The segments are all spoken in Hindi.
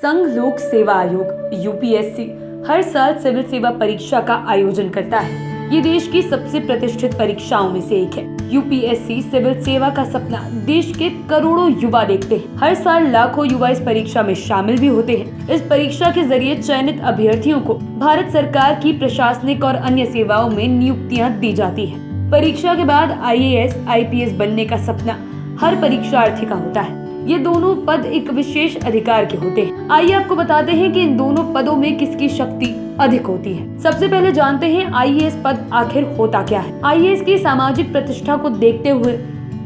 संघ लोक सेवा आयोग यूपीएससी हर साल सिविल सेवा परीक्षा का आयोजन करता है। ये देश की सबसे प्रतिष्ठित परीक्षाओं में से एक है। यूपीएससी सिविल सेवा का सपना देश के करोड़ों युवा देखते हैं। हर साल लाखों युवा इस परीक्षा में शामिल भी होते हैं। इस परीक्षा के जरिए चयनित अभ्यर्थियों को भारत सरकार की प्रशासनिक और अन्य सेवाओं में नियुक्तियां दी जाती है। परीक्षा के बाद आईएएस, आईपीएस बनने का सपना हर परीक्षार्थी का होता है। ये दोनों पद एक विशेष अधिकार के होते हैं। आइए आपको बताते हैं कि इन दोनों पदों में किसकी शक्ति अधिक होती है। सबसे पहले जानते हैं आईएएस पद आखिर होता क्या है। आईएएस की सामाजिक प्रतिष्ठा को देखते हुए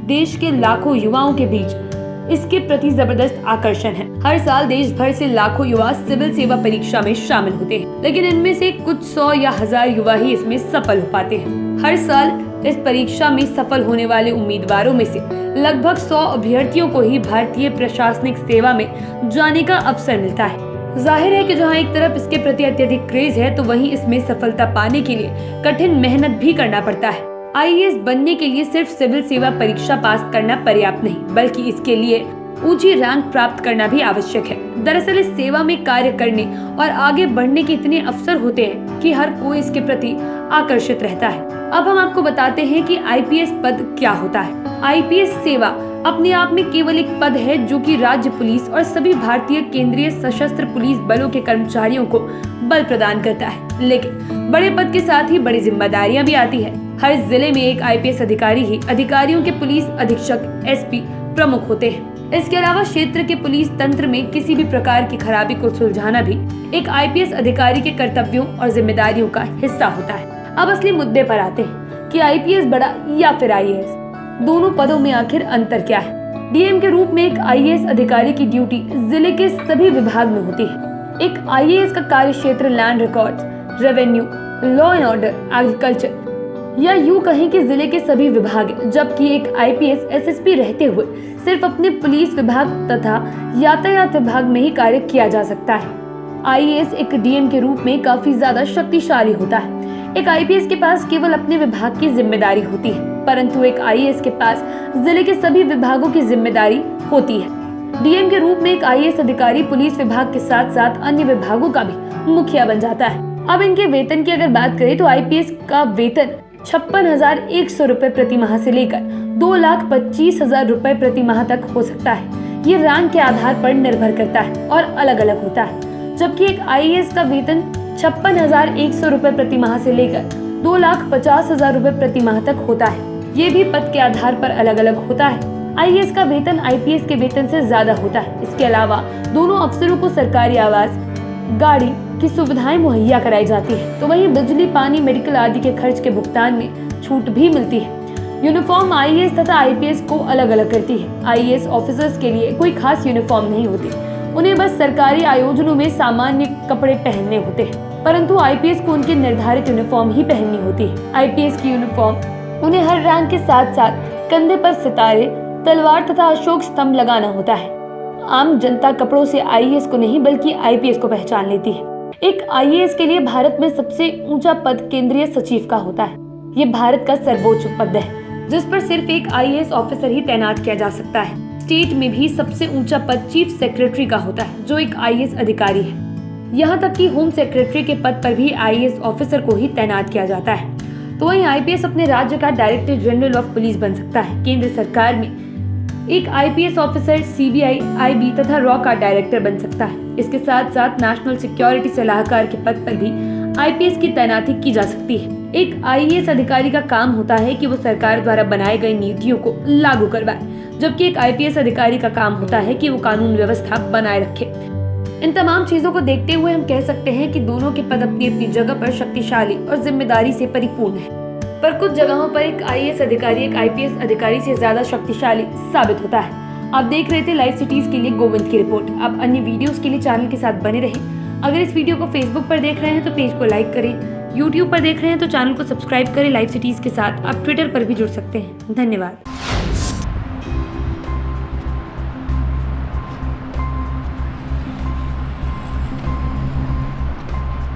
देश के लाखों युवाओं के बीच इसके प्रति जबरदस्त आकर्षण है। हर साल देश भर से लाखों युवा सिविल सेवा परीक्षा में शामिल होते हैं, लेकिन इनमें से कुछ 100 या 1000 युवा ही इसमें सफल हो पाते हैं। हर साल इस परीक्षा में सफल होने वाले उम्मीदवारों में से लगभग 100 अभ्यर्थियों को ही भारतीय प्रशासनिक सेवा में जाने का अवसर मिलता है। जाहिर है कि जहां एक तरफ इसके प्रति अत्यधिक क्रेज है, तो वहीं इसमें सफलता पाने के लिए कठिन मेहनत भी करना पड़ता है। आईएएस बनने के लिए सिर्फ सिविल सेवा परीक्षा पास करना पर्याप्त नहीं, बल्कि इसके लिए ऊंची रैंक प्राप्त करना भी आवश्यक है। दरअसल इस सेवा में कार्य करने और आगे बढ़ने के इतने अवसर होते हैं कि हर कोई इसके प्रति आकर्षित रहता है। अब हम आपको बताते हैं कि आईपीएस पद क्या होता है। आईपीएस सेवा अपने आप में केवल एक पद है जो कि राज्य पुलिस और सभी भारतीय केंद्रीय सशस्त्र पुलिस बलों के कर्मचारियों को बल प्रदान करता है, लेकिन बड़े पद के साथ ही बड़ी जिम्मेदारियां भी आती है। हर जिले में एक आईपीएस अधिकारी ही अधिकारियों के पुलिस अधीक्षक एसपी प्रमुख होते हैं। इसके अलावा क्षेत्र के पुलिस तंत्र में किसी भी प्रकार की खराबी को सुलझाना भी एक आईपीएस अधिकारी के कर्तव्यों और जिम्मेदारियों का हिस्सा होता है। अब असली मुद्दे पर आते हैं कि आईपीएस बड़ा या फिर आईएएस, दोनों पदों में आखिर अंतर क्या है। डीएम के रूप में एक आईएएस अधिकारी की ड्यूटी जिले के सभी विभाग में होती है। एक आईएएस का कार्य क्षेत्र land records, revenue, law and order, agriculture या यूं कहें कि जिले के सभी विभाग, जबकि एक आईपीएस एसएसपी रहते हुए सिर्फ अपने पुलिस विभाग तथा यातायात विभाग में ही कार्य किया जा सकता है। आईएएस एक डीएम के रूप में काफी ज्यादा शक्तिशाली होता है। एक आईपीएस के पास केवल अपने विभाग की जिम्मेदारी होती है, परंतु एक आईएएस के पास जिले के सभी विभागों की जिम्मेदारी होती है। डीएम के रूप में एक आईएएस अधिकारी पुलिस विभाग के साथ साथ अन्य विभागों का भी मुखिया बन जाता है। अब इनके वेतन की अगर बात करें तो आईपीएस का वेतन 56,100 रुपए प्रति माह से लेकर 2,25,000 रुपए प्रति माह तक हो सकता है। ये रैंक के आधार पर निर्भर करता है और अलग अलग होता है। जबकि एक आईएएस का वेतन 56,100 रुपए प्रति माह से लेकर 2,50,000 रुपए प्रति माह तक होता है। ये भी पद के आधार पर अलग अलग होता है। आईएएस का वेतन आईपीएस के वेतन से ज्यादा होता है। इसके अलावा दोनों अफसरों को सरकारी आवास, गाड़ी की सुविधाएं मुहैया कराई जाती है, तो वहीं बिजली, पानी, मेडिकल आदि के खर्च के भुगतान में छूट भी मिलती है। यूनिफॉर्म आईएएस तथा आईपीएस को अलग अलग करती है। आईएएस ऑफिसर्स के लिए कोई खास यूनिफॉर्म नहीं होती, उन्हें बस सरकारी आयोजनों में सामान्य कपड़े पहनने होते हैं, परंतु आईपीएस को उनकी निर्धारित यूनिफॉर्म ही पहननी होती है। आईपीएस की यूनिफॉर्म उन्हें हर रैंक के साथ साथ कंधे पर सितारे, तलवार तथा अशोक स्तंभ लगाना होता है। आम जनता कपड़ों से आईएएस को नहीं बल्कि आईपीएस को पहचान लेती है। एक आईएएस के लिए भारत में सबसे ऊंचा पद केंद्रीय सचिव का होता है। ये भारत का सर्वोच्च पद है, जिस पर सिर्फ एक आईएएस ऑफिसर ही तैनात किया जा सकता है। स्टेट में भी सबसे ऊंचा पद चीफ सेक्रेटरी का होता है, जो एक आईएएस अधिकारी है। यहाँ तक कि होम सेक्रेटरी के पद पर भी आईएएस ऑफिसर को ही तैनात किया जाता है। तो वहीं आईपीएस अपने राज्य का डायरेक्टर जनरल ऑफ पुलिस बन सकता है। केंद्र सरकार में एक आईपीएस ऑफिसर सीबीआई, आईबी तथा रॉ का डायरेक्टर बन सकता है। इसके साथ साथ नेशनल सिक्योरिटी सलाहकार के पद पर भी आईपीएस की तैनाती की जा सकती है। एक आईएएस अधिकारी का काम होता है कि वो सरकार द्वारा बनाए गए नीतियों को लागू करवाए, जबकि एक आईपीएस अधिकारी का काम होता है कि वो कानून व्यवस्था बनाए रखे। इन तमाम चीजों को देखते हुए हम कह सकते हैं कि दोनों के पद अपनी अपनी जगह पर शक्तिशाली और जिम्मेदारी से परिपूर्ण है। पर कुछ जगहों पर एक आईएएस अधिकारी एक आईपीएस अधिकारी से ज्यादा शक्तिशाली साबित होता है। आप देख रहे थे लाइव सिटीज के लिए गोविंद की रिपोर्ट। आप अन्य वीडियोस के लिए चैनल के साथ बने रहें। अगर इस वीडियो को फेसबुक पर देख रहे हैं तो पेज को लाइक करें, यूट्यूब पर देख रहे हैं तो चैनल को सब्सक्राइब करें लाइव सिटीज के साथ। आप ट्विटर पर भी जुड़ सकते हैं। धन्यवाद।